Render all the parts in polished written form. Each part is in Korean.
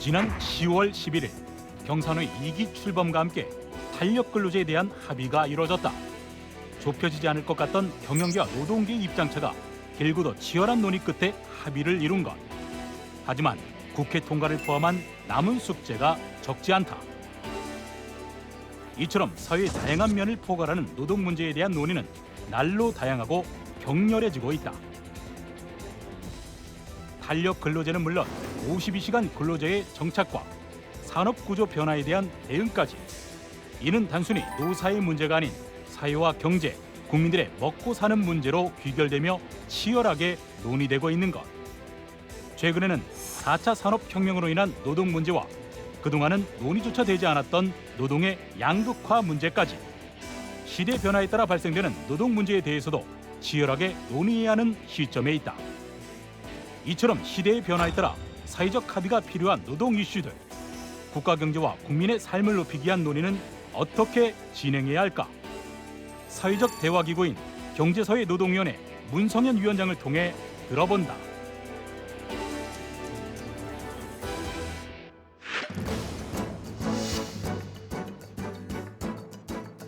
지난 10월 11일 경산의 2기 출범과 함께 탄력 근로제에 대한 합의가 이뤄졌다. 좁혀지지 않을 것 같던 경영계와 노동계 입장차가 길고도 치열한 논의 끝에 합의를 이룬 것. 하지만 국회 통과를 포함한 남은 숙제가 적지 않다. 이처럼 사회의 다양한 면을 포괄하는 노동 문제에 대한 논의는 날로 다양하고 격렬해지고 있다. 탄력 근로제는 물론 52시간 근로제의 정착과 산업구조 변화에 대한 대응까지, 이는 단순히 노사의 문제가 아닌 사회와 경제, 국민들의 먹고 사는 문제로 귀결되며 치열하게 논의되고 있는 것. 최근에는 4차 산업혁명으로 인한 노동 문제와 그동안은 논의조차 되지 않았던 노동의 양극화 문제까지, 시대 변화에 따라 발생되는 노동 문제에 대해서도 치열하게 논의해야 하는 시점에 있다. 이처럼 시대의 변화에 따라 사회적 합의가 필요한 노동 이슈들, 국가 경제와 국민의 삶을 높이기 위한 논의는 어떻게 진행해야 할까? 사회적 대화기구인 경제사회노동위원회 문성현 위원장을 통해 들어본다.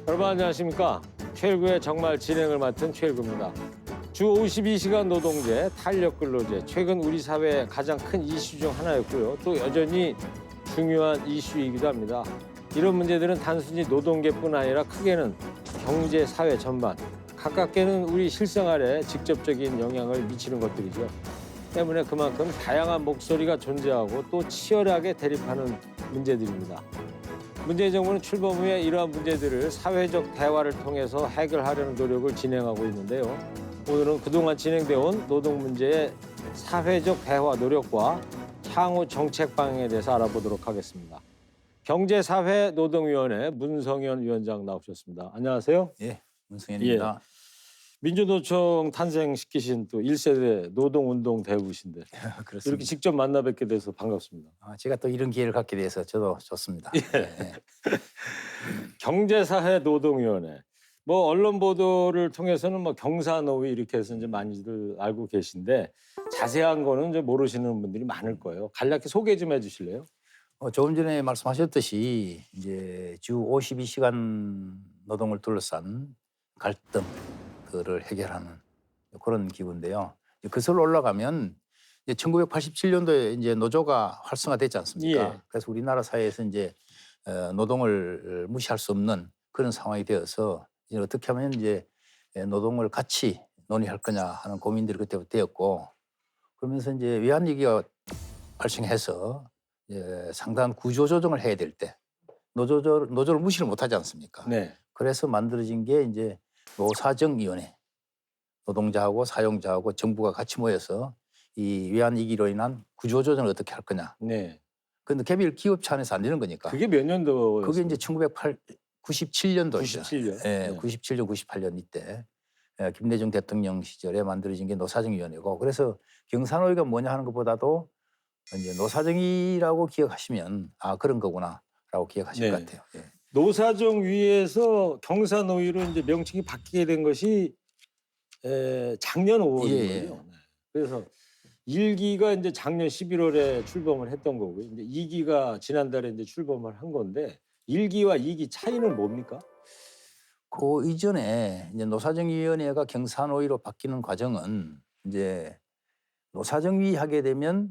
여러분 안녕하십니까? 최일구의 정말 진행을 맡은 최일구입니다. 주 52시간 노동제, 탄력 근로제, 최근 우리 사회의 가장 큰 이슈 중 하나였고요. 또 여전히 중요한 이슈이기도 합니다. 이런 문제들은 단순히 노동계뿐 아니라 크게는 경제, 사회 전반, 가깝게는 우리 실생활에 직접적인 영향을 미치는 것들이죠. 때문에 그만큼 다양한 목소리가 존재하고 또 치열하게 대립하는 문제들입니다. 문재인 정부는 출범 후에 이러한 문제들을 사회적 대화를 통해서 해결하려는 노력을 진행하고 있는데요. 오늘은 그동안 진행되어 온 노동 문제의 사회적 대화 노력과 향후 정책 방향에 대해서 알아보도록 하겠습니다. 경제사회노동위원회 문성현 위원장 나오셨습니다. 안녕하세요. 예, 문성현입니다. 민주노총 탄생시키신 또 1세대 노동운동 대우이신데 그렇습니다. 이렇게 직접 만나 뵙게 돼서 반갑습니다. 제가 또 이런 기회를 갖게 돼서 저도 좋습니다. 예. 경제사회노동위원회. 뭐 언론 보도를 통해서는 뭐 경사노위 이렇게 해서 이제 많이들 알고 계신데 자세한 거는 이제 모르시는 분들이 많을 거예요. 간략히 소개 좀 해주실래요? 조금 전에 말씀하셨듯이 이제 주 52시간 노동을 둘러싼 갈등들을 해결하는 그런 기구인데요. 그슬 올라가면 이제 1987년도에 이제 노조가 활성화됐지 않습니까? 예. 그래서 우리나라 사회에서 이제 노동을 무시할 수 없는 그런 상황이 되어서 이제 어떻게 하면 이제 노동을 같이 논의할 거냐 하는 고민들이 그때부터 되었고, 그러면서 이제 외환위기가 발생해서 상당한 구조조정을 해야 될 때 노조를 무시를 못하지 않습니까? 네. 그래서 만들어진 게 이제 노사정위원회, 노동자하고 사용자하고 정부가 같이 모여서 이 외환위기로 인한 구조조정을 어떻게 할 거냐. 네. 그런데 개별 기업체 안에서 안 되는 거니까. 그게 몇 년도였어요? 그게 이제 1997년도죠. 97년. 예, 네. 97년, 98년 이때 김대중 대통령 시절에 만들어진 게 노사정위원회고, 그래서 경사노위가 뭐냐 하는 것보다도 이제 노사정위라고 기억하시면 그런 거구나라고 기억하실 네. 것 같아요. 예. 노사정위에서 경사노위로 이제 명칭이 바뀌게 된 것이 작년 5월이거든요. 예. 그래서 1기가 이제 작년 11월에 출범을 했던 거고요. 이제 2기가 지난달에 이제 출범을 한 건데 1기와 2기 차이는 뭡니까? 그 이전에 이제 노사정위원회가 경사노위로 바뀌는 과정은 이제 노사정위 하게 되면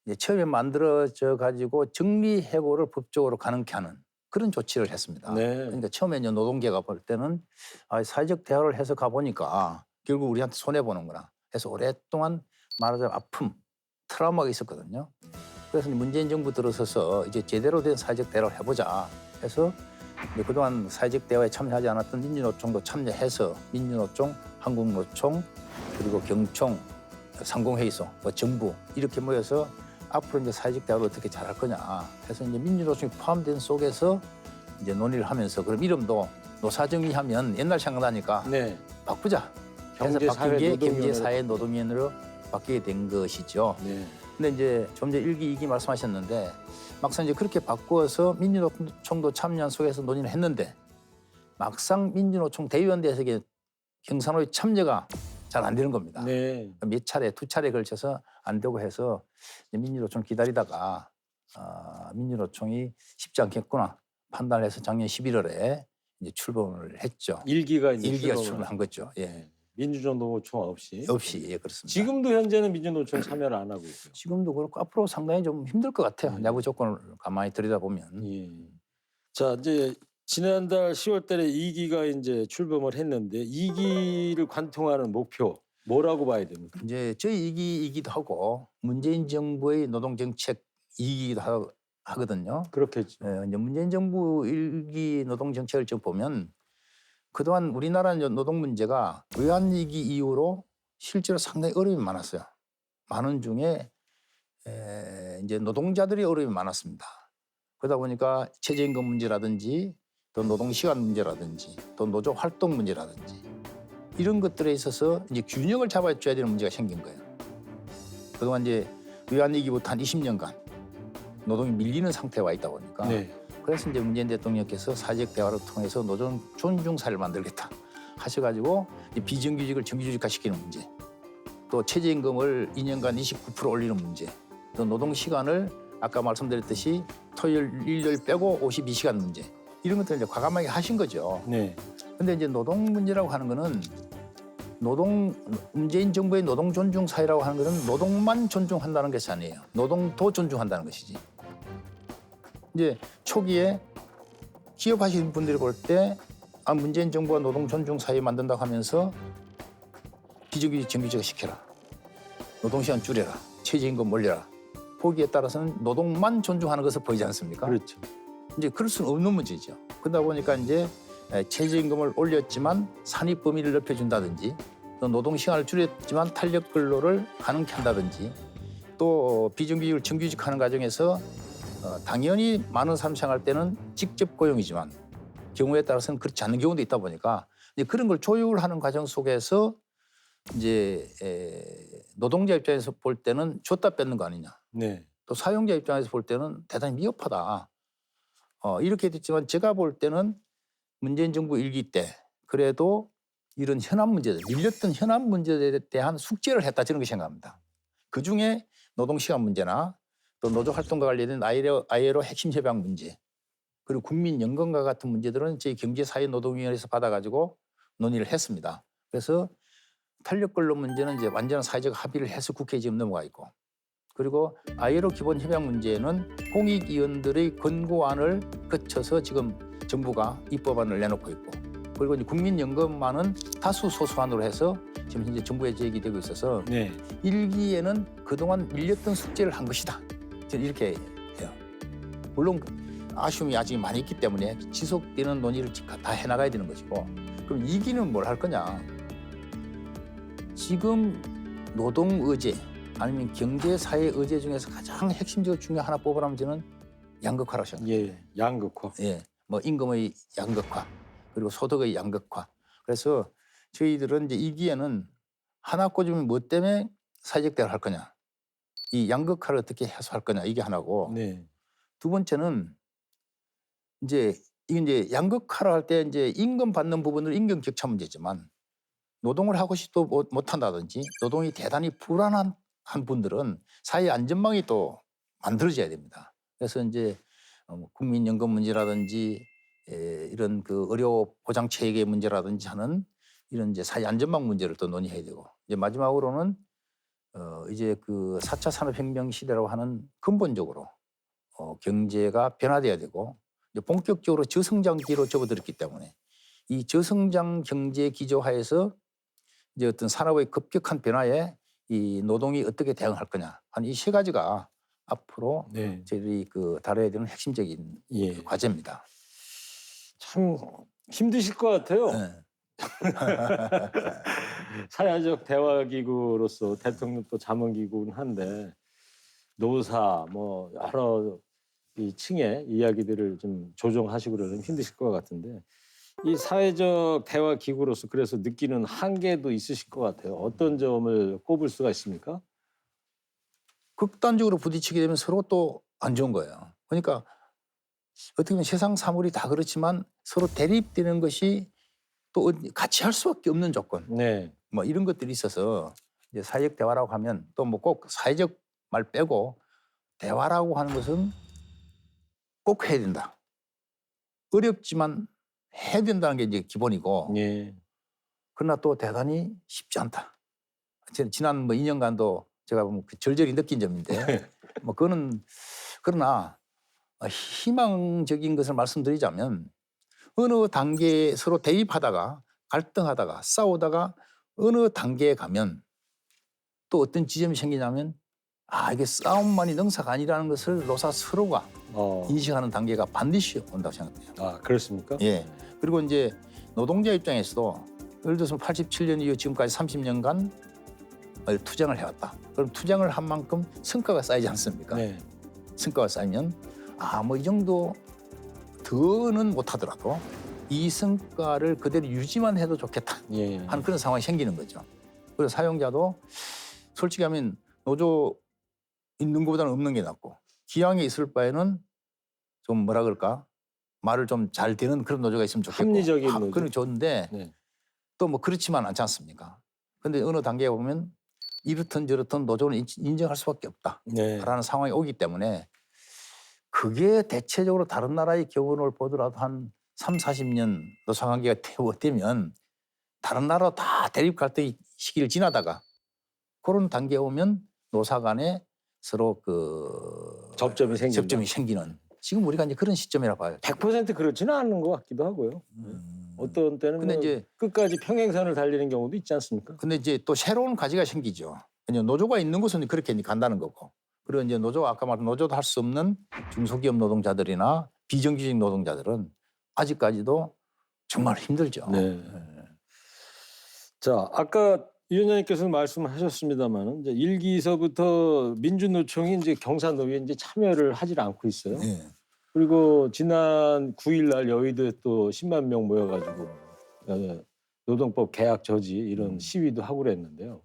이제 처음에 만들어져 가지고 정리해고를 법적으로 가능케 하는 그런 조치를 했습니다. 네. 그러니까 처음에 이제 노동계가 볼 때는 사회적 대화를 해서 가보니까 결국 우리한테 손해보는구나 해서 오랫동안 말하자면 아픔, 트라우마가 있었거든요. 그래서 문재인 정부 들어서서 이제 제대로 된 사회적 대화를 해보자 해서 그동안 사회적 대화에 참여하지 않았던 민주노총도 참여해서 민주노총, 한국노총, 그리고 경총, 상공회의소, 정부 이렇게 모여서 앞으로 이제 사회적 대화를 어떻게 잘할 거냐 해서 이제 민주노총이 포함된 속에서 이제 논의를 하면서 그럼 이름도 노사정위 하면 옛날 생각나니까 네. 바꾸자 해서 바뀐 게 경제사회노동위원회로 바뀌게 된 것이죠. 네. 근데 이제 좀 전에 1기, 2기 말씀하셨는데 막상 이제 그렇게 바꾸어서 민주노총도 참여한 속에서 논의를 했는데 막상 민주노총 대의원대에서 경사노위 참여가 잘 안 되는 겁니다. 네. 몇 차례, 두 차례 걸쳐서 안 되고 해서 민주노총 기다리다가 민주노총이 쉽지 않겠구나 판단해서 작년 11월에 이제 출범을 했죠. 일기가 이제 일기가 출범을 출범한 거죠. 예. 민주노총 없이. 없이 예, 그렇습니다. 지금도 현재는 민주노총 참여를 안 하고 있고요. 지금도 그렇고 앞으로 상당히 좀 힘들 것 같아요. 예. 내부 조건을 가만히 들여다보면. 예. 자, 이제 지난달 10월 달에 2기가 이제 출범을 했는데 2기를 관통하는 목표 뭐라고 봐야 됩니까? 이제 저희 이기이기도 하고 문재인 정부의 노동정책 이기도 하거든요. 그렇겠죠. 예, 이제 문재인 정부 일기 노동정책을 좀 보면 그동안 우리나라 노동 문제가 외환위기 이후로 실제로 상당히 어려움이 많았어요. 많은 중에 이제 노동자들이 어려움이 많았습니다. 그러다 보니까 최저임금 문제라든지 또 노동시간 문제라든지 또 노조 활동 문제라든지 이런 것들에 있어서 이제 균형을 잡아줘야 되는 문제가 생긴 거예요. 그동안 이제 외환위기부터 한 20년간 노동이 밀리는 상태에 와 있다 보니까 네. 그래서 이제 문재인 대통령께서 사회적 대화를 통해서 노동 존중 사회를 만들겠다 하셔가지고 비정규직을 정규직화시키는 문제, 또 최저임금을 2년간 29% 올리는 문제, 또 노동 시간을 아까 말씀드렸듯이 토요일, 일요일 빼고 52시간 문제 이런 것들을 이제 과감하게 하신 거죠. 네. 근데 이제 노동 문제라고 하는 거는 문재인 정부의 노동 존중 사회라고 하는 것은 노동만 존중한다는 것이 아니에요. 노동도 존중한다는 것이지. 이제 초기에 기업하시는 분들이 볼 때 문재인 정부가 노동 존중 사회 만든다고 하면서 비정규직 정규직화 시켜라. 노동시간 줄여라. 최저임금 올려라. 보기에 따라서는 노동만 존중하는 것을 보이지 않습니까? 그렇죠. 이제 그럴 수는 없는 문제죠. 그러다 보니까 이제 최저임금을 올렸지만 산입 범위를 넓혀준다든지 또 노동시간을 줄였지만 탄력 근로를 가능케 한다든지 또 비정규직을 정규직하는 과정에서 당연히 많은 사람 생활할 때는 직접 고용이지만 경우에 따라서는 그렇지 않은 경우도 있다 보니까 이제 그런 걸 조율하는 과정 속에서 이제 노동자 입장에서 볼 때는 줬다 뺏는 거 아니냐. 네. 또 사용자 입장에서 볼 때는 대단히 미흡하다. 이렇게 됐지만 제가 볼 때는 문재인 정부 일기 때 그래도 이런 현안 문제들, 밀렸던 현안 문제에 대한 숙제를 했다 저는 그렇게 생각합니다. 그중에 노동시간 문제나 또 노조 활동과 관련된 ILO 핵심 협약 문제 그리고 국민연금과 같은 문제들은 저희 경제사회노동위원회에서 받아가지고 논의를 했습니다. 그래서 탄력근로 문제는 이제 완전한 사회적 합의를 해서 국회에 지금 넘어가 있고 그리고 ILO 기본 협약 문제는 공익위원들의 권고안을 거쳐서 지금 정부가 입법안을 내놓고 있고 그리고 이제 국민연금만은 다수 소수안으로 해서 지금 현재 정부에 제기되고 있어서 네. 일기에는 그동안 밀렸던 숙제를 한 것이다. 저는 이렇게 해요. 물론 아쉬움이 아직 많이 있기 때문에 지속되는 논의를 다 해나가야 되는 것이고 그럼 2기는 뭘 할 거냐. 지금 노동의제 아니면 경제사회 의제 중에서 가장 핵심적으로 중요한 하나 뽑으라면 저는 양극화라고 생각합니다. 예. 양극화. 예, 뭐 임금의 양극화 그리고 소득의 양극화. 그래서 저희들은 이제 2기에는 하나 꽂으면 뭐 때문에 사회적 대화를 할 거냐. 이 양극화를 어떻게 해소할 거냐 이게 하나고 네. 두 번째는 이제 이게 양극화를 할 때 이제 임금 받는 부분은 임금 격차 문제지만 노동을 하고 싶도 못 한다든지 노동이 대단히 불안한 분들은 사회 안전망이 또 만들어져야 됩니다. 그래서 이제 국민연금 문제라든지 이런 그 의료 보장 체계 문제라든지 하는 이런 이제 사회 안전망 문제를 또 논의해야 되고 이제 마지막으로는 이제 그 4차 산업혁명 시대라고 하는 근본적으로 경제가 변화돼야 되고 이제 본격적으로 저성장기로 접어들었기 때문에 이 저성장 경제 기조하에서 이제 어떤 산업의 급격한 변화에 이 노동이 어떻게 대응할 거냐 하는 이 세 가지가 앞으로 네. 저희들이 그 다뤄야 되는 핵심적인 예. 그 과제입니다. 참 힘드실 것 같아요. 네. 사회적 대화기구로서 대통령도 자문기구는 한데 노사 뭐 여러 이 층의 이야기들을 좀 조정하시고 그러면 힘드실 것 같은데 이 사회적 대화기구로서 그래서 느끼는 한계도 있으실 것 같아요. 어떤 점을 꼽을 수가 있습니까? 극단적으로 부딪히게 되면 서로 또 안 좋은 거예요. 그러니까 어떻게 보면 세상 사물이 다 그렇지만 서로 대립되는 것이 또 같이 할 수밖에 없는 조건. 네. 뭐 이런 것들이 있어서 이제 사회적 대화라고 하면 또 뭐 꼭 사회적 말 빼고 대화라고 하는 것은 꼭 해야 된다. 어렵지만 해야 된다는 게 이제 기본이고 예. 그러나 또 대단히 쉽지 않다. 지난 뭐 2년간도 제가 그 절절히 느낀 점인데 뭐 그거는 그러나 희망적인 것을 말씀드리자면 어느 단계에 서로 대립하다가 갈등하다가 싸우다가 어느 단계에 가면 또 어떤 지점이 생기냐면 이게 싸움만이 능사가 아니라는 것을 노사 서로가 인식하는 단계가 반드시 온다고 생각해요. 아, 그렇습니까? 예. 그리고 이제 노동자 입장에서도 예를 들어서 87년 이후 지금까지 30년간 투쟁을 해왔다. 그럼 투쟁을 한 만큼 성과가 쌓이지 않습니까? 네. 성과가 쌓이면 뭐 이 정도 더는 못하더라도 이 성과를 그대로 유지만 해도 좋겠다 예. 하는 그런 상황이 생기는 거죠. 그래서 사용자도 솔직히 하면 노조 있는 것보다는 없는 게 낫고 기왕에 있을 바에는 좀 뭐라 그럴까 말을 좀 잘 되는 그런 노조가 있으면 좋겠고 합리적인 노조. 그런 게 좋은데 네. 또 뭐 그렇지만 않지 않습니까? 근데 어느 단계에 보면 이렇든 저렇든 노조는 인정할 수밖에 네. 없다라는 상황이 오기 때문에 그게 대체적으로 다른 나라의 경우를 보더라도 한 3, 40년 노사관계가 되면 다른 나라 다 대립 갈등 시기를 지나다가 그런 단계에 오면 노사 간에 서로 그 접점이 생긴다. 접점이 생기는 지금 우리가 이제 그런 시점이라 봐요. 100% 그렇지는 않은 것 같기도 하고요. 어떤 때는 근데 뭐 이제 끝까지 평행선을 달리는 경우도 있지 않습니까? 근데 이제 또 새로운 과제가 생기죠. 그냥 노조가 있는 곳은 그렇게 이제 간다는 거고. 그리고 이제 노조가 아까 말한 노조도 할 수 없는 중소기업 노동자들이나 비정규직 노동자들은 아직까지도 정말 힘들죠. 네. 자, 아까 이 위원장님께서 말씀하셨습니다만 이제 1기서부터 민주노총이 이제 경사노위에 이제 참여를 하질 않고 있어요. 네. 그리고 지난 9일 날 여의도에 또 10만 명 모여가지고 노동법 개혁 저지 이런 시위도 하고 그랬는데요.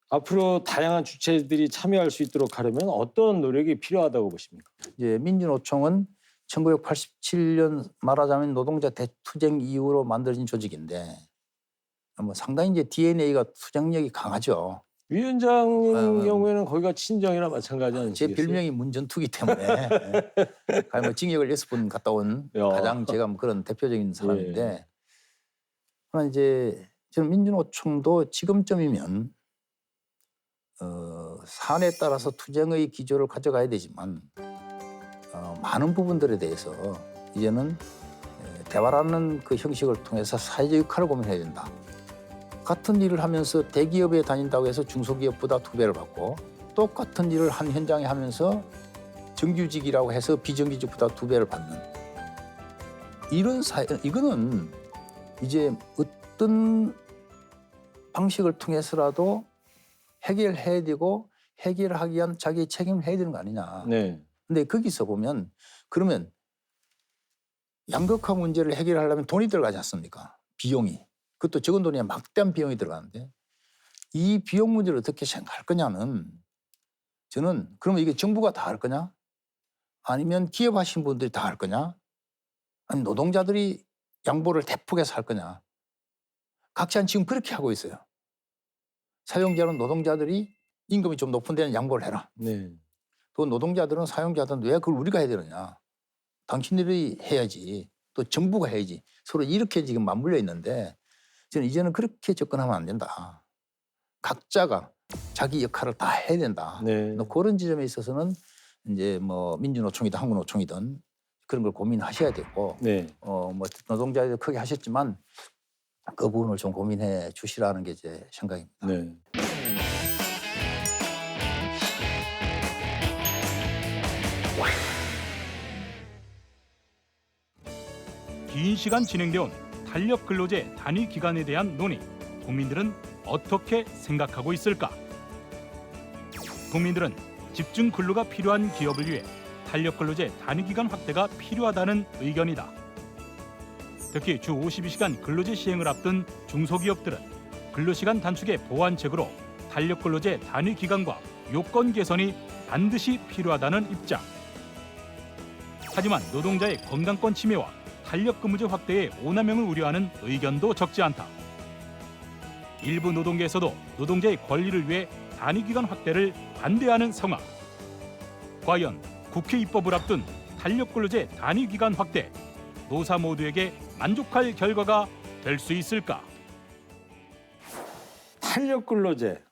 앞으로 다양한 주체들이 참여할 수 있도록 하려면 어떤 노력이 필요하다고 보십니까? 이제 민주노총은 1987년 말하자면 노동자 대투쟁 이후로 만들어진 조직인데 뭐 상당히 이제 DNA가 투쟁력이 강하죠. 위원장 경우에는 거기가 친정이나 마찬가지 아니겠어요? 제 별명이 문전투기 때문에 뭐 징역을 6번 갔다 온 가장 제가 뭐 그런 대표적인 사람인데 그러나 이제 저는 민주노총도 지금쯤이면 사안에 따라서 투쟁의 기조를 가져가야 되지만 많은 부분들에 대해서 이제는 대화라는 그 형식을 통해서 사회적 역할을 고민해야 된다. 같은 일을 하면서 대기업에 다닌다고 해서 중소기업보다 2배를 받고 똑같은 일을 한 현장에 하면서 정규직이라고 해서 비정규직보다 2배를 받는 이런 사회, 이거는 이제 어떤 방식을 통해서라도 해결해야 되고 해결하기 위한 자기의 책임을 해야 되는 거 아니냐. 네. 근데 거기서 보면 그러면 양극화 문제를 해결하려면 돈이 들어가지 않습니까? 비용이. 그것도 적은 돈이 막대한 비용이 들어가는데 이 비용 문제를 어떻게 생각할 거냐는 저는 그러면 이게 정부가 다 할 거냐? 아니면 기업하신 분들이 다 할 거냐? 아니면 노동자들이 양보를 대폭해서 할 거냐? 각자는 지금 그렇게 하고 있어요. 사용자는 노동자들이 임금이 좀 높은 데는 양보를 해라. 네. 또 노동자들은 사용자들은 왜 그걸 우리가 해야 되느냐. 당신들이 해야지. 또 정부가 해야지. 서로 이렇게 지금 맞물려 있는데 저는 이제는 그렇게 접근하면 안 된다. 각자가 자기 역할을 다 해야 된다. 네. 그런 지점에 있어서는 이제 뭐 민주노총이든 한국노총이든 그런 걸 고민하셔야 되고 네. 뭐 노동자들 크게 하셨지만 그 부분을 좀 고민해 주시라는 게 제 생각입니다. 네. 긴 시간 진행되어 온 탄력 근로제 단위 기간에 대한 논의, 국민들은 어떻게 생각하고 있을까? 국민들은 집중 근로가 필요한 기업을 위해 탄력 근로제 단위 기간 확대가 필요하다는 의견이다. 특히 주 52시간 근로제 시행을 앞둔 중소기업들은 근로시간 단축의 보완책으로 탄력 근로제 단위 기간과 요건 개선이 반드시 필요하다는 입장. 하지만 노동자의 건강권 침해와 탄력 근무제 확대의 오남용을 우려하는 의견도 적지 않다. 일부 노동계에서도 노동자의 권리를 위해 단위기간 확대를 반대하는 상황. 과연 국회 입법을 앞둔 탄력근로제 단위기간 확대, 노사 모두에게 만족할 결과가 될 수 있을까? 탄력근로제.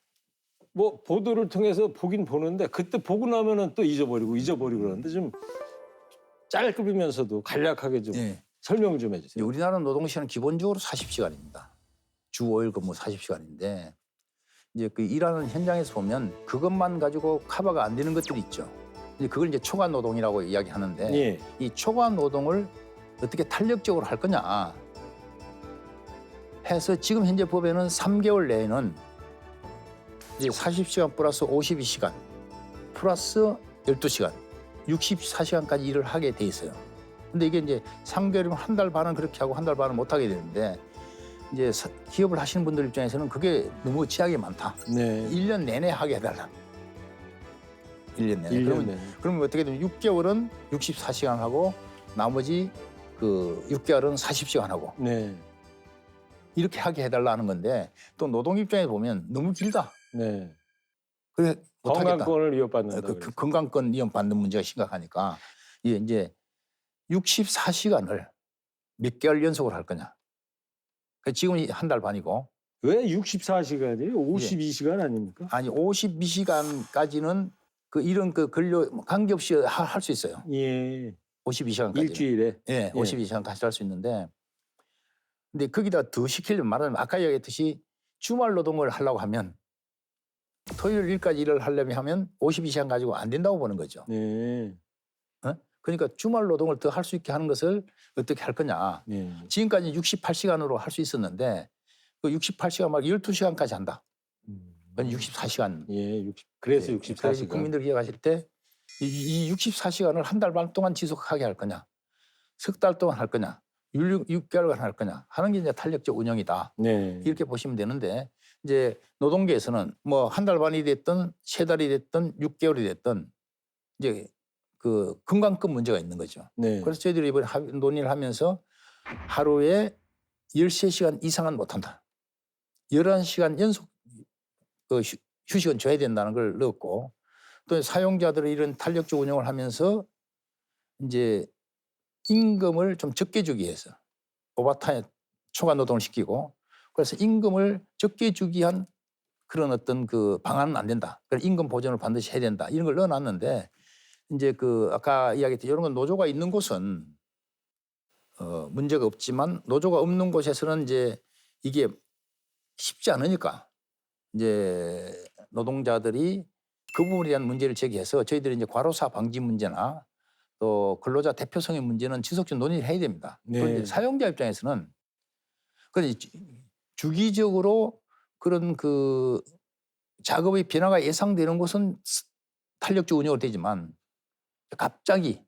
뭐 보도를 통해서 보긴 보는데 그때 보고 나면은 또 잊어버리고 그러는데 좀 짧으면서도 간략하게 좀 예. 설명 좀 해주세요. 우리나라 노동시간은 기본적으로 40시간입니다. 주 5일 근무 40시간인데 이제 그 일하는 현장에서 보면 그것만 가지고 커버가 안 되는 것들이 있죠. 이제 그걸 이제 초과 노동이라고 이야기하는데 예. 이 초과 노동을 어떻게 탄력적으로 할 거냐 해서 지금 현재 법에는 3개월 내에는 이제 40시간 플러스 52시간 플러스 12시간 64시간까지 일을 하게 돼 있어요. 근데 이게 이제 3개월이면 한 달 반은 그렇게 하고 한 달 반은 못 하게 되는데 이제 기업을 하시는 분들 입장에서는 그게 너무 제약이 많다. 네. 1년 내내 하게 해달라. 1년 내내. 1년 내내. 그러면 어떻게 되면 6개월은 64시간 하고 나머지 그 6개월은 40시간 하고 네. 이렇게 하게 해달라 하는 건데 또 노동 입장에 보면 너무 길다. 네. 그래 못하겠다. 건강권을 위협받는다. 그 건강권 위협받는 문제가 심각하니까 이게 이제 64시간을 몇 개월 연속으로 할 거냐. 지금 한 달 반이고 왜 64시간이에요? 52시간 아닙니까? 아니 52시간까지는 그 이런 그 근로 관계없이 할 수 있어요. 예. 52시간까지. 일주일에. 예, 52시간까지 할 수 있는데 근데 거기다 더 시키려면 말하자면 아까 이야기했듯이 주말 노동을 하려고 하면 토요일 일까지 일을 하려면 하면 52시간 가지고 안 된다고 보는 거죠. 네. 그러니까 주말 노동을 더 할 수 있게 하는 것을 어떻게 할 거냐. 네. 지금까지 68시간으로 할 수 있었는데 그 68시간 막 12시간까지 한다. 그건 64시간. 예, 60. 그래서 예, 64시간. 그래서 국민들 기억하실 때 이 64시간을 한 달 반 동안 지속하게 할 거냐. 석 달 동안 할 거냐. 6개월간 할 거냐 하는 게 이제 탄력적 운영이다. 네. 이렇게 보시면 되는데 이제 노동계에서는 뭐 한 달 반이 됐든 세 달이 됐든 6개월이 됐든 이제 그 건강급 문제가 있는 거죠. 네. 그래서 저희들이 이번에 논의를 하면서 하루에 13시간 이상은 못 한다. 11시간 연속 그 휴식은 줘야 된다는 걸 넣었고 또 사용자들의 이런 탄력적 운영을 하면서 이제 임금을 좀 적게 주기 위해서 오버타임 초과 노동을 시키고 그래서 임금을 적게 주기 위한 그런 어떤 그 방안은 안 된다. 그래서 임금 보전을 반드시 해야 된다. 이런 걸 넣어놨는데 이제 그 아까 이야기했듯이 이런 건 노조가 있는 곳은 문제가 없지만 노조가 없는 곳에서는 이제 이게 쉽지 않으니까 이제 노동자들이 그 부분에 대한 문제를 제기해서 저희들이 이제 과로사 방지 문제나 또 근로자 대표성의 문제는 지속적 논의를 해야 됩니다. 네. 그런데 사용자 입장에서는 주기적으로 그런 그 작업의 변화가 예상되는 곳은 탄력적 운영이 되지만 갑자기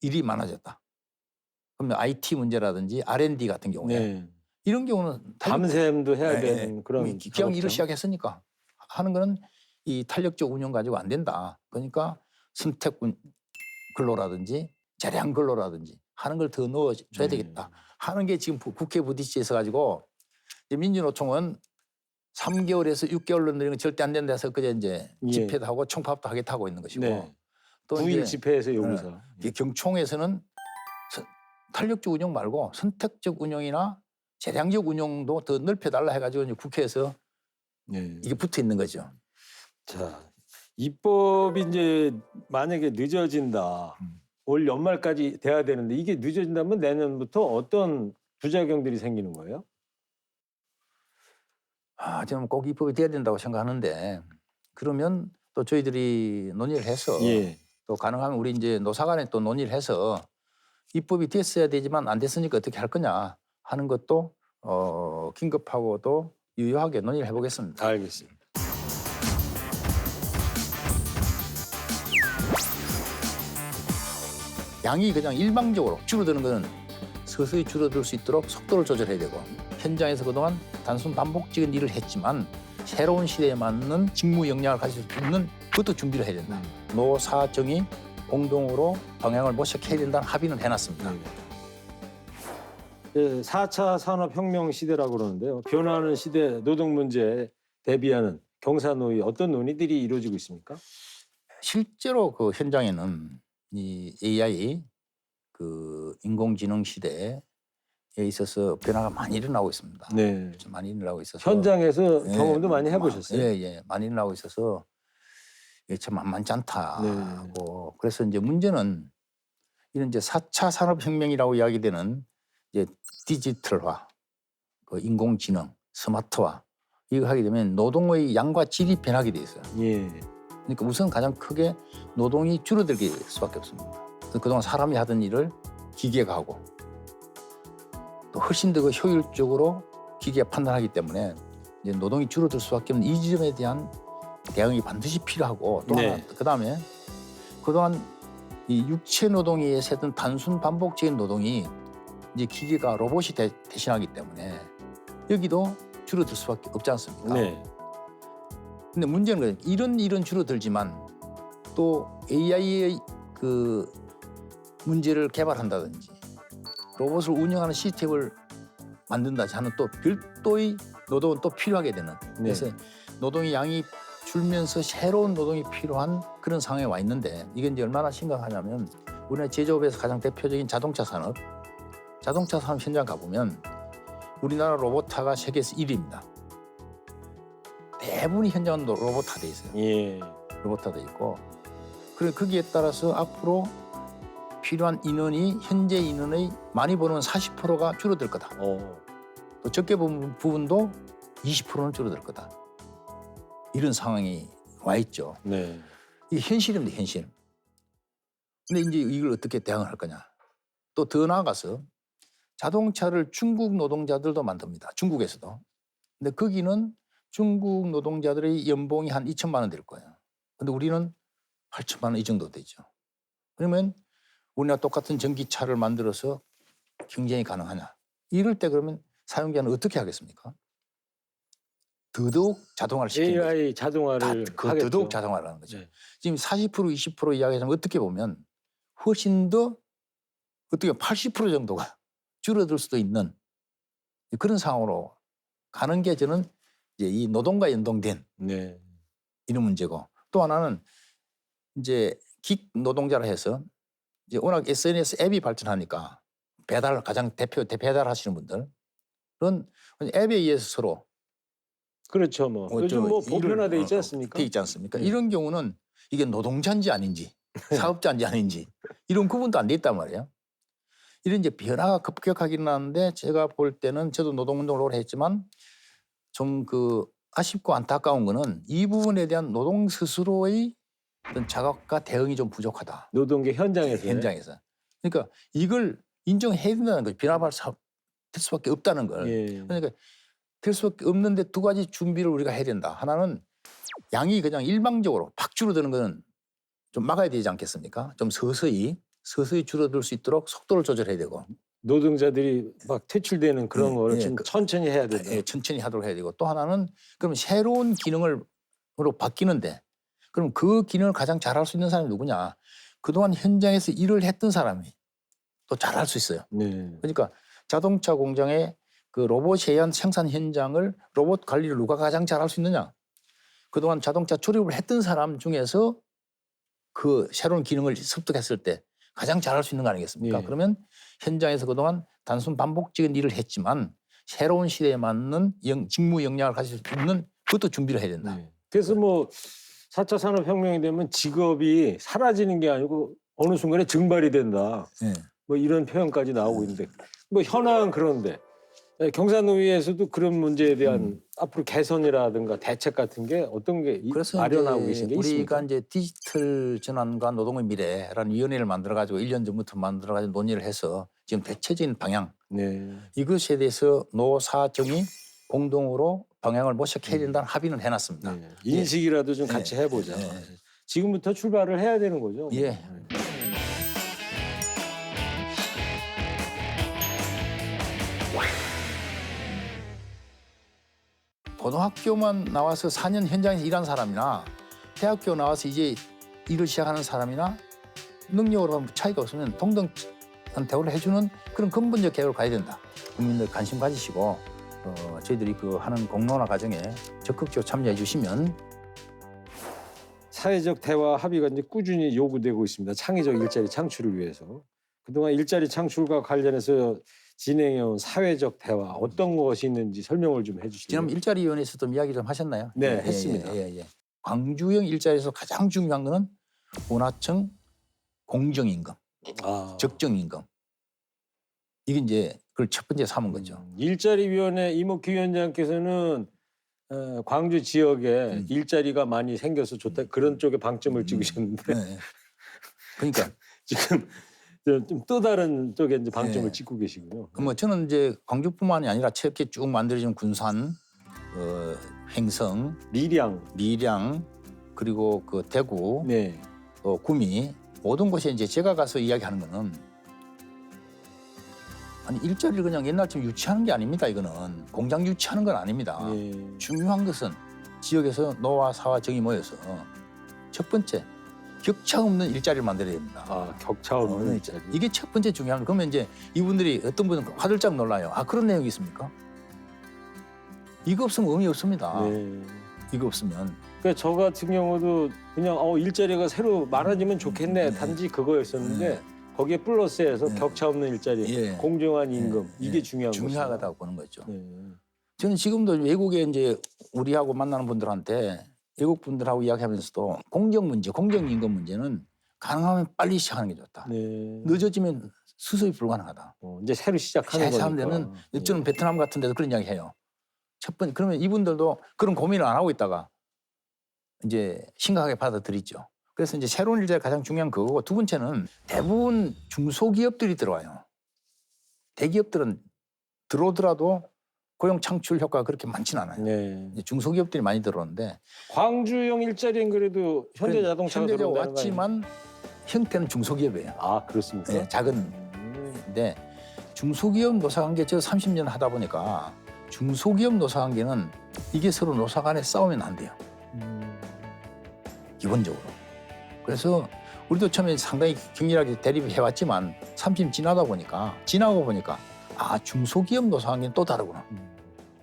일이 많아졌다. 그러면 IT 문제라든지 R&D 같은 경우에 네. 이런 경우는 밤샘도 해야 네, 되는 그런 기왕 일을 작업죠. 시작했으니까 하는 거는 이 탄력적 운영 가지고 안 된다. 그러니까 선택 근로라든지 재량 근로라든지 하는 걸 더 넣어줘야 되겠다. 하는 게 지금 국회 부딪혀 있어 가지고 민주노총은 3개월에서 6개월로 늘리는 건 절대 안 된다 해서 그제 이제 예. 집회도 하고 총파업도 하겠다 하고 있는 것이고 네. 또 9일 이제 집회에서 요구서. 이 경총에서는 탄력적 운영 말고 선택적 운영이나 재량적 운영도 더 넓혀달라 해가지고 이제 국회에서 네. 이게 붙어 있는 거죠. 자, 입법이 이제 만약에 늦어진다. 올 연말까지 돼야 되는데 이게 늦어진다면 내년부터 어떤 부작용들이 생기는 거예요? 저는 꼭 입법이 돼야 된다고 생각하는데 그러면 또 저희들이 논의를 해서 예. 또 가능하면 우리 이제 노사 간에 또 논의를 해서 입법이 됐어야 되지만 안 됐으니까 어떻게 할 거냐 하는 것도 긴급하고도 유효하게 논의를 해보겠습니다. 알겠습니다. 양이 그냥 일방적으로 줄어드는 것은 서서히 줄어들 수 있도록 속도를 조절해야 되고 현장에서 그동안 단순 반복적인 일을 했지만 새로운 시대에 맞는 직무 역량을 가질 수 있는 그것도 준비를 해야 된다. 노사정이 공동으로 방향을 모색해야 된다는 합의는 해놨습니다. 4차 산업혁명 시대라고 그러는데요. 변화하는 시대 노동 문제에 대비하는 경사노위 어떤 논의들이 이루어지고 있습니까? 실제로 그 현장에는 이 AI 그 인공지능 시대에 있어서 변화가 많이 일어나고 있습니다. 네. 좀 많이 일어나고 있어서 현장에서 예, 경험도 많이 해보셨어요? 예, 많이 일어나고 있어서 이게 참 만만치 않다 네. 하고 그래서 이제 문제는 이런 이제 4차 산업혁명이라고 이야기되는 이제 디지털화, 그 인공지능, 스마트화 이거 하게 되면 노동의 양과 질이 변하게 돼 있어요. 예. 그러니까 우선 가장 크게 노동이 줄어들게 수밖에 없습니다. 그래서 그동안 사람이 하던 일을 기계가 하고 또 훨씬 더 그 효율적으로 기계가 판단하기 때문에 이제 노동이 줄어들 수밖에 없는 이 지점에 대한 대응이 반드시 필요하고 또 네. 하나 그다음에 그동안 이 육체 노동에 의해서 했던 단순 반복적인 노동이 이제 기계가 로봇이 대신하기 때문에 여기도 줄어들 수밖에 없지 않습니까? 네. 근데 문제는 이런 일은 줄어들지만 또 AI의 그 문제를 개발한다든지 로봇을 운영하는 시스템을 만든다든지 하는 또 별도의 노동은 또 필요하게 되는 그래서 노동의 양이 줄면서 새로운 노동이 필요한 그런 상황에 와 있는데 이게 이제 얼마나 심각하냐면 우리나라 제조업에서 가장 대표적인 자동차 산업 현장 가보면 우리나라 로봇화가 세계에서 1위입니다. 대부분이 현장은 로봇화돼 있어요. 예. 로봇화돼 있고 그리고 거기에 따라서 앞으로 필요한 인원이 현재 인원의 많이 보는 40%가 줄어들 거다. 또 적게 보는 부분도 20%는 줄어들 거다. 이런 상황이 와 있죠. 네. 이게 현실입니다, 현실. 근데 이제 이걸 어떻게 대응을 할 거냐. 또 더 나아가서 자동차를 중국 노동자들도 만듭니다. 중국에서도. 근데 거기는 중국 노동자들의 연봉이 한 2천만 원 될 거예요. 근데 우리는 8천만 원 이 정도 되죠. 그러면 우리나라 똑같은 전기차를 만들어서 경쟁이 가능하냐. 이럴 때 그러면 사용자는 어떻게 하겠습니까? 더더욱 자동화를 시키는 거죠. AI 자동화를 하겠죠. 더더욱 자동화를 하는 거죠. 네. 지금 40% 20% 이야기하자면 어떻게 보면 훨씬 더 어떻게 80% 정도가 줄어들 수도 있는 그런 상황으로 가는 게 저는 이제 이 노동과 연동된 네. 이런 문제고 또 하나는 이제 긱 노동자라 해서 이제 워낙 SNS 앱이 발전하니까 배달 가장 배달하시는 분들은 앱에 의해서 서로 그렇죠. 뭐 요즘 뭐 보편화돼 있지 않습니까? 돼 있지 않습니까? 이런 경우는 이게 노동자인지 아닌지 사업자인지 아닌지 이런 구분도 안 돼 있단 말이에요. 이런 이제 변화가 급격하게 일어나는데 제가 볼 때는 저도 노동운동을 오래 했지만 좀 그 아쉽고 안타까운 거는 이 부분에 대한 노동 스스로의 어떤 자각과 대응이 좀 부족하다. 노동계 현장에서. 그러니까 이걸 인정해야 된다는 거죠. 변화할 수밖에 없다는 걸. 예. 그러니까 될 수밖에 없는데 두 가지 준비를 우리가 해야 된다. 하나는 양이 그냥 일방적으로 팍 줄어드는 거는 좀 막아야 되지 않겠습니까? 좀 서서히 줄어들 수 있도록 속도를 조절해야 되고 노동자들이 막 퇴출되는 그런 거를 예, 좀 천천히 해야 된다. 천천히 하도록 해야 되고 또 하나는 그럼 새로운 기능으로 바뀌는데 그럼 그 기능을 가장 잘할 수 있는 사람이 누구냐? 그동안 현장에서 일을 했던 사람이 또 잘할 수 있어요. 네. 그러니까 자동차 공장의 그 로봇에 의한 생산 현장을 로봇 관리를 누가 가장 잘할 수 있느냐? 그동안 자동차 조립을 했던 사람 중에서 그 새로운 기능을 습득했을 때 가장 잘할 수 있는 거 아니겠습니까? 예. 그러면 현장에서 그동안 단순 반복적인 일을 했지만 새로운 시대에 맞는 직무 역량을 가질 수 있는 그것도 준비를 해야 된다. 네. 그래서 뭐 4차 산업혁명이 되면 직업이 사라지는 게 아니고 어느 순간에 증발이 된다. 네. 뭐 이런 표현까지 나오고 있는데 뭐 현황은 그런데 경사노위에서도 그런 문제에 대한 앞으로 개선이라든가 대책 같은 게 어떤 게 그래서 마련하고 계신 게 우리가 있습니까? 이제 디지털 전환과 노동의 미래라는 위원회를 만들어가지고 1년 전부터 만들어가지고 논의를 해서 지금 대체적인 방향 네. 이것에 대해서 노사정이 공동으로 방향을 모색해야 된다는 합의는 해놨습니다. 네. 인식이라도 좀 같이 해보자. 지금부터 출발을 해야 되는 거죠. 예. 고등학교만 나와서 4년 현장에서 일한 사람이나 대학교 나와서 이제 일을 시작하는 사람이나 능력으로 차이가 없으면 동등한 대우를 해주는 그런 근본적 개혁을 가야 된다. 국민들 관심 가지시고 저희들이 그 하는 공론화 과정에 적극적으로 참여해 주시면 사회적 대화 합의가 이제 꾸준히 요구되고 있습니다. 창의적 일자리 창출을 위해서. 그동안 일자리 창출과 관련해서 진행해온 사회적 대화 어떤 것이 있는지 설명을 좀 해주시죠. 지난번 일자리위원회에서 좀 이야기 좀 하셨나요? 네, 했습니다. 광주형 일자리에서 가장 중요한 거는 원화청 공정임금, 적정임금. 이게 이제 그걸 첫 번째 삼은 거죠. 일자리위원회 이목기 위원장께서는 광주 지역에 일자리가 많이 생겨서 좋다 그런 쪽에 방점을 찍으셨는데 네. 그러니까 지금 좀 또 다른 쪽에 이제 방점을 찍고 계시군요. 뭐 저는 이제 광주뿐만이 아니라 이렇게 쭉 만들어진 군산, 횡성, 밀양 그리고 그 대구, 네. 또 구미 모든 곳에 이제 제가 가서 이야기하는 거는 아니 일자리를 그냥 옛날처럼 유치하는 게 아닙니다. 이거는 공장 유치하는 건 아닙니다. 네. 중요한 것은 지역에서 노와 사와 정이 모여서 첫 번째 격차 없는 일자리를 만들어야 됩니다. 격차 없는 일자리. 이게 첫 번째 중요한 거. 그러면 이제 이분들이 어떤 분은 화들짝 놀라요. 그런 내용이 있습니까? 이거 없으면 의미 없습니다. 네. 이거 없으면. 그러니까 저 같은 경우도 그냥 일자리가 새로 많아지면 좋겠네. 단지 그거였었는데 거기에 플러스해서 격차 없는 일자리, 공정한 임금 이게 중요한 거죠. 중요하다고 보는 거죠. 네. 저는 지금도 외국에 이제 우리하고 만나는 분들한테 외국 분들하고 이야기하면서도 공정 문제, 공정 임금 문제는 가능하면 빨리 시작하는 게 좋다. 네. 늦어지면 수습이 불가능하다. 이제 새로 시작하는 거니까. 데는 저는 베트남 같은 데도 그런 이야기 해요. 첫 번째 그러면 이분들도 그런 고민을 안 하고 있다가 이제 심각하게 받아들이죠. 그래서 이제 새로운 일자리가 가장 중요한 그거고 두 번째는 대부분 중소기업들이 들어와요. 대기업들은 들어오더라도 고용 창출 효과가 그렇게 많지는 않아요. 네. 이제 중소기업들이 많이 들어오는데 광주형 일자리는 그래도 현대자동차가 현대자가 들어온다는 거 왔지만 형태는 중소기업이에요. 그렇습니까? 네, 작은데 중소기업 노사관계 저 30년 하다 보니까 중소기업 노사관계는 이게 서로 노사 간에 싸우면 안 돼요. 기본적으로. 그래서 우리도 처음에 상당히 격렬하게 대립해왔지만 30년 지나고 보니까 중소기업 노사관계는 또 다르구나.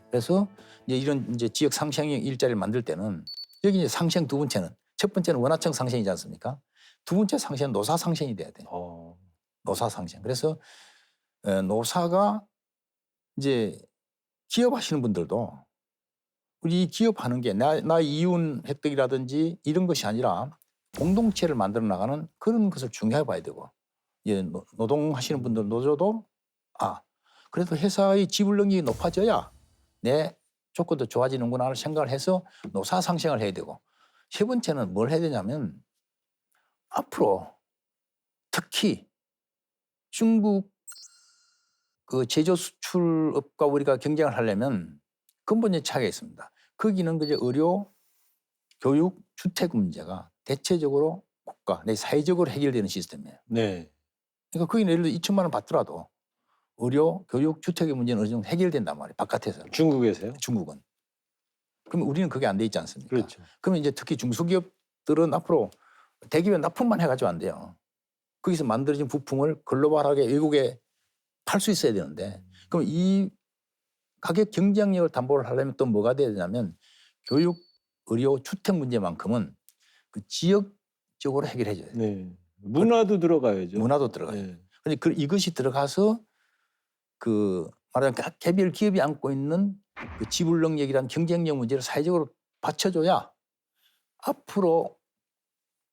그래서 이런 지역 상생형 일자리를 만들 때는 여기 이제 상생 두 번째는 첫 번째는 원화청 상생이지 않습니까? 두 번째 상생은 노사 상생이 돼야 돼. 노사 상생. 그래서 노사가 이제 기업하시는 분들도 우리 기업하는 게 나 이윤 획득이라든지 이런 것이 아니라 공동체를 만들어 나가는 그런 것을 중요해 봐야 되고 노동하시는 분들 노조도 그래도 회사의 지불 능력이 높아져야 내 조건도 좋아지는구나를 생각을 해서 노사 상생을 해야 되고 세 번째는 뭘 해야 되냐면 앞으로 특히 중국 그 제조 수출업과 우리가 경쟁을 하려면 근본적인 차이가 있습니다. 거기는 그저 의료, 교육, 주택 문제가 대체적으로 국가, 내 사회적으로 해결되는 시스템이에요. 네. 그러니까 거기는 예를 들어 2천만 원 받더라도 의료, 교육, 주택의 문제는 어느 정도 해결된단 말이에요. 바깥에서. 중국에서요? 중국은. 그러면 우리는 그게 안 돼 있지 않습니까? 그렇죠. 그러면 이제 특히 중소기업들은 앞으로 대기업 납품만 해가지고 안 돼요. 거기서 만들어진 부품을 글로벌하게 외국에 팔 수 있어야 되는데 그럼 이 가격 경쟁력을 담보를 하려면 또 뭐가 돼야 되냐면 교육, 의료, 주택 문제만큼은 그 지역적으로 해결해 줘야 돼요. 네. 문화도 들어가야죠. 문화도 들어가요. 네. 그런데 이것이 들어가서 그 말하자면 개별 기업이 안고 있는 그 지불 능력이라는 경쟁력 문제를 사회적으로 받쳐줘야 앞으로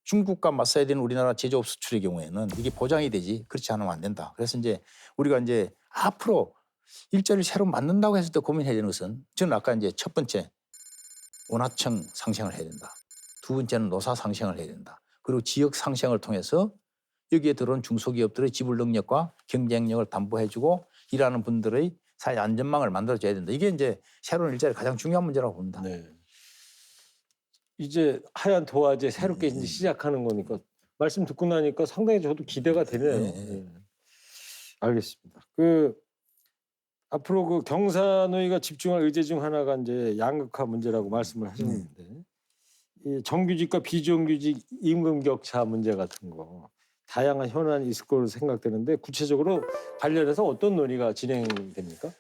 중국과 맞서야 되는 우리나라 제조업 수출의 경우에는 이게 보장이 되지 그렇지 않으면 안 된다. 그래서 이제 우리가 이제 앞으로 일자리를 새로 만든다고 했을 때 고민해야 되는 것은 저는 아까 이제 첫 번째 원화청 상생을 해야 된다. 두 번째는 노사 상생을 해야 된다. 그리고 지역 상생을 통해서 여기에 들어온 중소기업들의 지불 능력과 경쟁력을 담보해주고 일하는 분들의 사회 안전망을 만들어줘야 된다. 이게 이제 새로운 일자리 가장 중요한 문제라고 봅니다. 네. 이제 하얀 도화제 새롭게 이제 시작하는 거니까 말씀 듣고 나니까 상당히 저도 기대가 되네요. 네. 알겠습니다. 앞으로 그 경사노위가 집중할 의제 중 하나가 이제 양극화 문제라고 말씀을 하셨는데 이 정규직과 비정규직 임금 격차 문제 같은 거 다양한 현안이 있을 거로 생각되는데 구체적으로 관련해서 어떤 논의가 진행됩니까?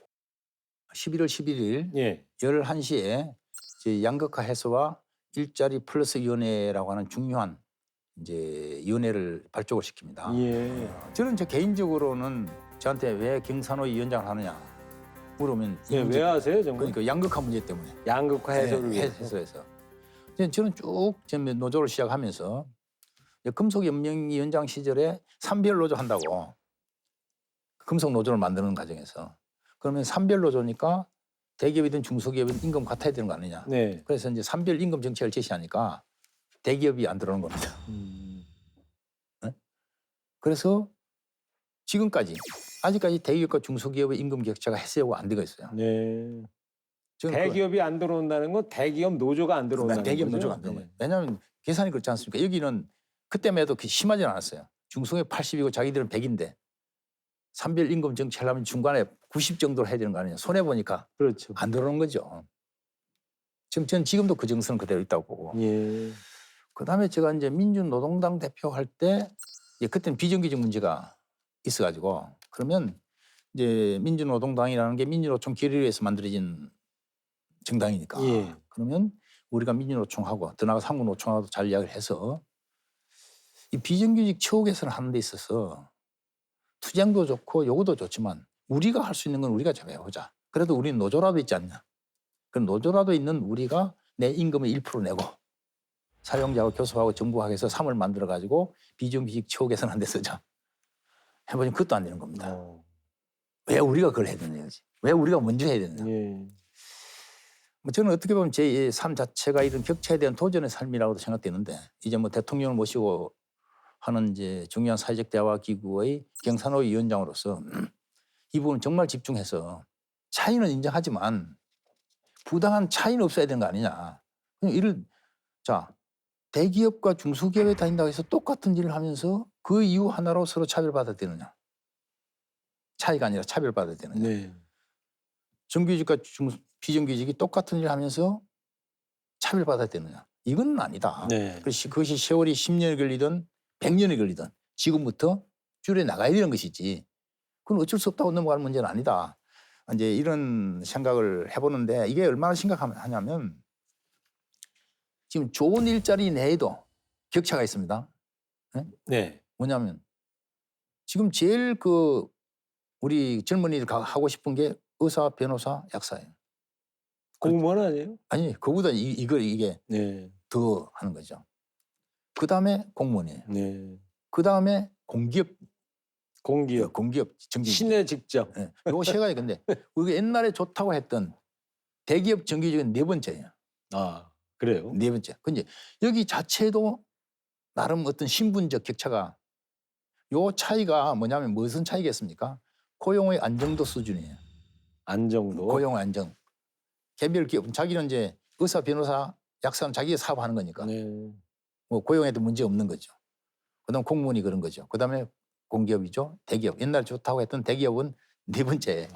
11월 11일 예. 11시에 양극화 해소와 일자리 플러스 위원회라고 하는 중요한 이제 위원회를 발족을 시킵니다. 예. 저는 개인적으로는 저한테 왜 경산호 위원장을 하느냐 물으면 이 예, 문제, 왜 하세요, 정말? 그러니까 양극화 문제 때문에 양극화 해소를 위해서. 해소해서 저는 쭉 노조를 시작하면서 금속연맹위원장 시절에 산별 노조 한다고 금속 노조를 만드는 과정에서 그러면 산별 노조니까 대기업이든 중소기업이든 임금 같아야 되는 거 아니냐. 네. 그래서 이제 산별 임금 정책을 제시하니까 대기업이 안 들어오는 겁니다. 네? 그래서 지금까지 아직까지 대기업과 중소기업의 임금 격차가 해소가 안 되고 있어요. 네. 저는 대기업이 안 들어온다는 건 대기업 노조가 안 들어온다는 대기업 거죠? 노조가 안 들어오는 거예요. 왜냐하면 계산이 그렇지 않습니까? 여기는 그때만 해도 심하지 않았어요. 중소기업 80이고 자기들은 100인데 산별 임금 정책을 하면 중간에 90 정도로 해야 되는 거 아니냐. 손해보니까 그렇죠. 안 들어오는 거죠. 저는 지금도 그 정서는 그대로 있다고 보고. 예. 그다음에 제가 이제 민주노동당 대표할 때 그때는 비정규직 문제가 있어가지고 그러면 이제 민주노동당이라는 게 민주노총 결의를 위해서 만들어진 정당이니까 예. 그러면 우리가 민주노총하고 더 나아가 상무노총하고도 잘 이야기를 해서 이 비정규직 처우 개선을 하는 데 있어서 투쟁도 좋고 요구도 좋지만 우리가 할 수 있는 건 우리가 좀 해보자. 그래도 우리는 노조라도 있지 않냐. 그럼 노조라도 있는 우리가 내 임금의 1% 내고 사용자하고 교섭하고 정부하고 해서 3을 만들어가지고 비정규직 처우 개선하는 데 쓰자. 해보니 그것도 안 되는 겁니다. 왜 우리가 그걸 해야 되는 거지? 왜 우리가 먼저 해야 되느냐. 예. 저는 어떻게 보면 제 삶 자체가 이런 격차에 대한 도전의 삶이라고도 생각되는데 이제 대통령을 모시고 하는 이제 중요한 사회적 대화 기구의 경산호 위원장으로서 이 부분 정말 집중해서 차이는 인정하지만 부당한 차이는 없어야 되는 거 아니냐. 대기업과 중소기업에 다닌다고 해서 똑같은 일을 하면서 그 이유 하나로 서로 차별받아야 되느냐. 차이가 아니라 차별받아야 되느냐. 네. 정규직과 비정규직이 똑같은 일을 하면서 차별받아야 되느냐. 이건 아니다. 네. 그것이 세월이 10년이 걸리든 100년이 걸리든 지금부터 줄여 나가야 되는 것이지. 그건 어쩔 수 없다고 넘어가는 문제는 아니다. 이제 이런 생각을 해보는데 이게 얼마나 심각하냐면 지금 좋은 일자리 내에도 격차가 있습니다. 네? 네. 뭐냐면 지금 제일 우리 젊은이들 하고 싶은 게 의사, 변호사, 약사예요. 공무원 아니에요? 아니 그거보다 이게 네. 더 하는 거죠. 그 다음에 공무원이에요. 네. 그 다음에 공기업 정규직. 신의 직접. 네. 요 세 가지. 근데 우리가 옛날에 좋다고 했던 대기업 정규직은 네 번째예요. 아, 그래요? 네 번째. 근데 여기 자체도 나름 어떤 신분적 격차가 요 차이가 뭐냐면 무슨 차이겠습니까? 고용의 안정도 수준이에요. 안정도. 고용 안정. 개별 기업 자기는 이제 의사, 변호사, 약사는 자기가 사업하는 거니까 네. 뭐 고용에도 문제 없는 거죠. 그다음 공무원이 그런 거죠. 그다음에 공기업이죠. 대기업. 옛날 좋다고 했던 대기업은 네 번째.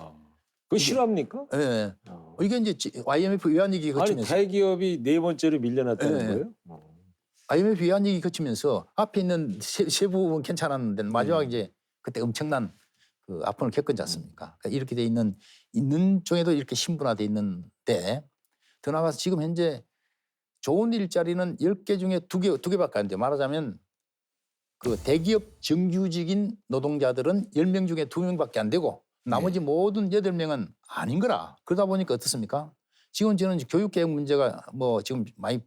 그거 실합니까? 예. 네. 이게 이제 IMF 외환위기 아니 거치면서 대기업이 네 번째로 밀려났다는 네. 거예요? IMF 외환위기 거치면서 앞에 있는 세 부분 괜찮았는데 마지막에 이제 그때 엄청난 그 아픔을 겪었지 않습니까? 그러니까 이렇게 돼 있는 중에도 이렇게 신분화돼 있는데 더 나아가서 지금 현재 좋은 일자리는 10개 중에 2개밖에 안 돼요. 말하자면 그 대기업 정규직인 노동자들은 10명 중에 2명밖에 안 되고 나머지 모든 8명은 아닌 거라. 그러다 보니까 어떻습니까? 지금 저는 교육개혁 문제가 뭐 지금 많이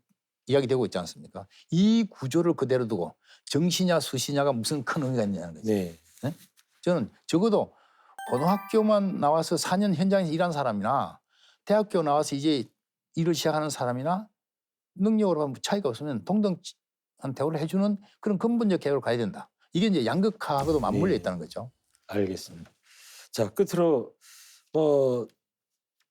이야기되고 있지 않습니까? 이 구조를 그대로 두고 정시냐 수시냐가 무슨 큰 의미가 있냐는 거죠. 네. 네? 저는 적어도 고등학교만 나와서 4년 현장에서 일한 사람이나 대학교 나와서 이제 일을 시작하는 사람이나 능력으로 하면 차이가 없으면 동등한 대우를 해주는 그런 근본적 개혁을 가야 된다. 이게 이제 양극화하고도 맞물려 있다는 거죠. 알겠습니다. 자, 끝으로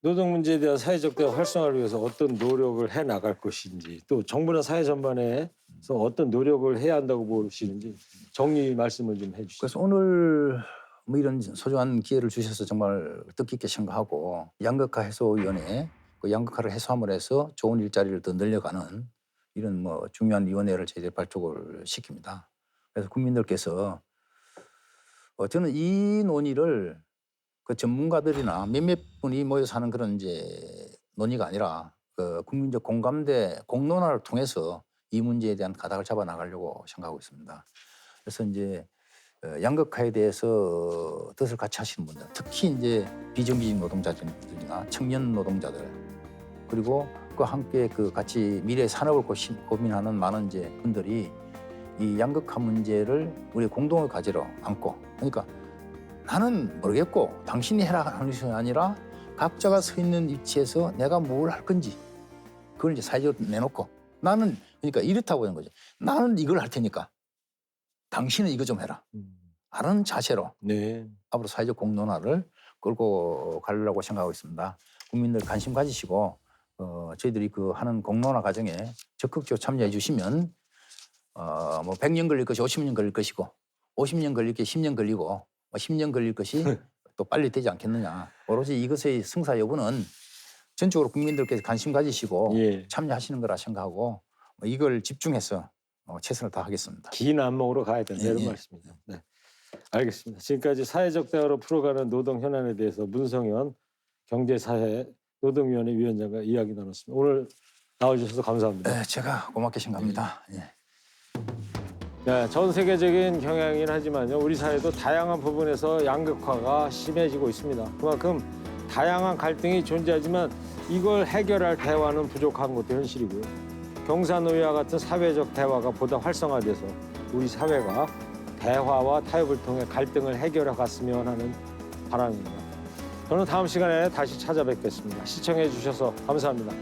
노동 문제에 대한 사회적 대화 활성화를 위해서 어떤 노력을 해 나갈 것인지 또 정부나 사회 전반에서 어떤 노력을 해야 한다고 보시는지 정리 말씀을 좀 해주시죠. 그래서 오늘 뭐 이런 소중한 기회를 주셔서 정말 뜻깊게 생각하고 양극화 해소위원회 그 양극화를 해소함으로 해서 좋은 일자리를 더 늘려가는 이런 뭐 중요한 위원회를 저희들이 발족을 시킵니다. 그래서 국민들께서 저는 이 논의를 그 전문가들이나 몇몇 분이 모여서 하는 그런 이제 논의가 아니라 그 국민적 공감대 공론화를 통해서 이 문제에 대한 가닥을 잡아 나가려고 생각하고 있습니다. 그래서 이제 양극화에 대해서 뜻을 같이 하시는 분들, 특히 이제 비정규직 노동자들이나 청년 노동자들, 그리고 그 함께 그 같이 미래 산업을 고민하는 많은 이제 분들이 이 양극화 문제를 우리 공동을 가지러 안고, 그러니까 나는 모르겠고 당신이 해라 하는 것이 아니라 각자가 서 있는 위치에서 내가 뭘 할 건지 그걸 이제 사회적으로 내놓고, 나는 그러니까 이렇다고 하는 거죠. 나는 이걸 할 테니까 당신은 이거 좀 해라. 하는 자세로 네. 앞으로 사회적 공론화를 끌고 가려고 생각하고 있습니다. 국민들 관심 가지시고 저희들이 그 하는 공론화 과정에 적극적으로 참여해 주시면 뭐 100년 걸릴 것이 50년 걸릴 것이고 50년 걸릴 게 10년 걸리고 뭐 10년 걸릴 것이 또 빨리 되지 않겠느냐. 오로지 이것의 승사 여부는 전적으로 국민들께서 관심 가지시고 예. 참여하시는 거라 생각하고 이걸 집중해서 최선을 다하겠습니다. 긴 안목으로 가야 된다 이런 예. 말씀입니다. 네. 알겠습니다. 지금까지 사회적 대화로 풀어가는 노동 현안에 대해서 문성현 경제사회 노동위원회 위원장과 이야기 나눴습니다. 오늘 나와주셔서 감사합니다. 네, 제가 고맙게 생각합니다. 예. 네, 전 세계적인 경향이긴 하지만요, 우리 사회도 다양한 부분에서 양극화가 심해지고 있습니다. 그만큼 다양한 갈등이 존재하지만 이걸 해결할 대화는 부족한 것도 현실이고요. 경사노예와 같은 사회적 대화가 보다 활성화돼서 우리 사회가 대화와 타협을 통해 갈등을 해결해 갔으면 하는 바람입니다. 저는 다음 시간에 다시 찾아뵙겠습니다. 시청해 주셔서 감사합니다.